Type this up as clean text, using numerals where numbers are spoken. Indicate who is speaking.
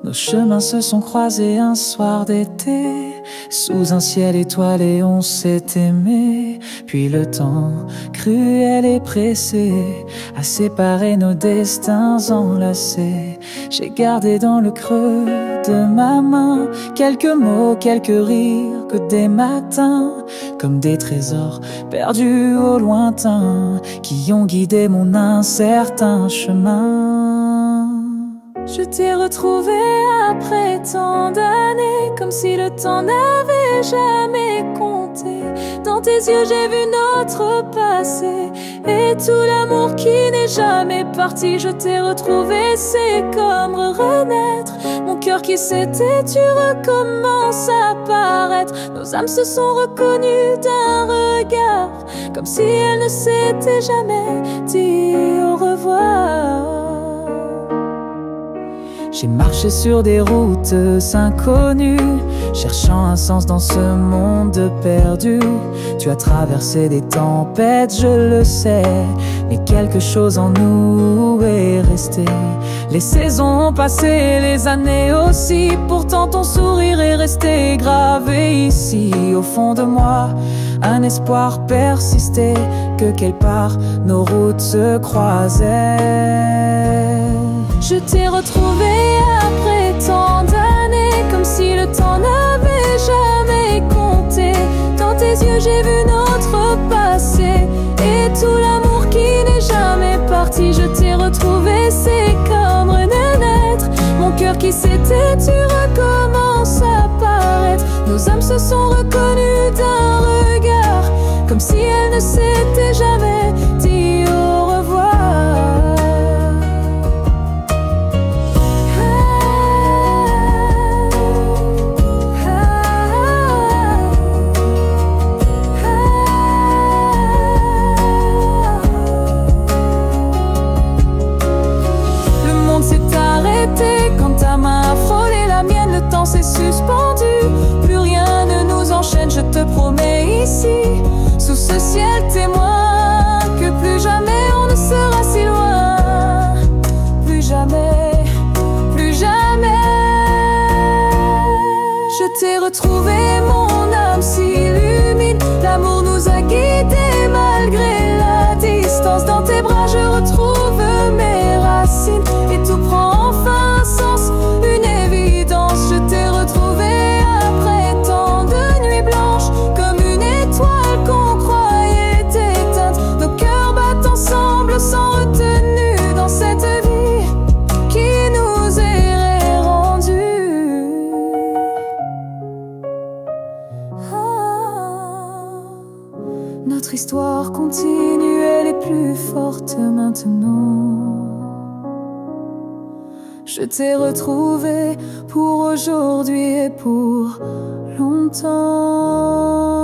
Speaker 1: Nos chemins se sont croisés un soir d'été, sous un ciel étoilé on s'est aimé. Puis le temps cruel et pressé a séparé nos destins enlacés. J'ai gardé dans le creux de ma main quelques mots, quelques rires que des matins, comme des trésors perdus au lointain, qui ont guidé mon incertain chemin. Je t'ai retrouvé après tant d'années, comme si le temps n'avait jamais compté. Dans tes yeux j'ai vu notre passé et tout l'amour qui n'est jamais parti. Je t'ai retrouvé, c'est comme renaître. Mon cœur qui s'était tu recommences à paraître. Nos âmes se sont reconnues d'un regard, comme si elles ne s'étaient jamais dit au revoir. J'ai marché sur des routes inconnues, cherchant un sens dans ce monde perdu. Tu as traversé des tempêtes, je le sais, mais quelque chose en nous est resté. Les saisons ont passé, les années aussi, pourtant ton sourire est resté gravé ici. Au fond de moi, un espoir persistait, que quelque part nos routes se croisaient. Je t'ai retrouvé après tant d'années, comme si le temps n'avait jamais compté. Dans tes yeux j'ai vu notre passé et tout l'amour qui n'est jamais parti. Je t'ai retrouvé, c'est comme renaître. Mon cœur qui s'était tu recommence à paraître. Nos âmes se sont reconnues d'un regard, comme si elles ne s'étaient jamais dit au revoir. Quand ta main a frôlé la mienne, le temps s'est suspendu. Plus rien ne nous enchaîne, je te promets ici, sous ce ciel témoin, que plus jamais on ne sera si loin. Plus jamais, plus jamais. Je t'ai retrouvé, mon âme s'illumine. L'amour nous a guidés malgré la distance. Dans tes bras je retrouve mes racines et tout prend enfin un sens, une évidence. Je t'ai retrouvé après tant de nuits blanches, comme une étoile qu'on croyait éteinte. Nos cœurs battent ensemble sans retenue dans cette vie qui nous est rendue. Notre histoire continue, elle est plus forte maintenant. Je t'ai retrouvé pour aujourd'hui et pour longtemps.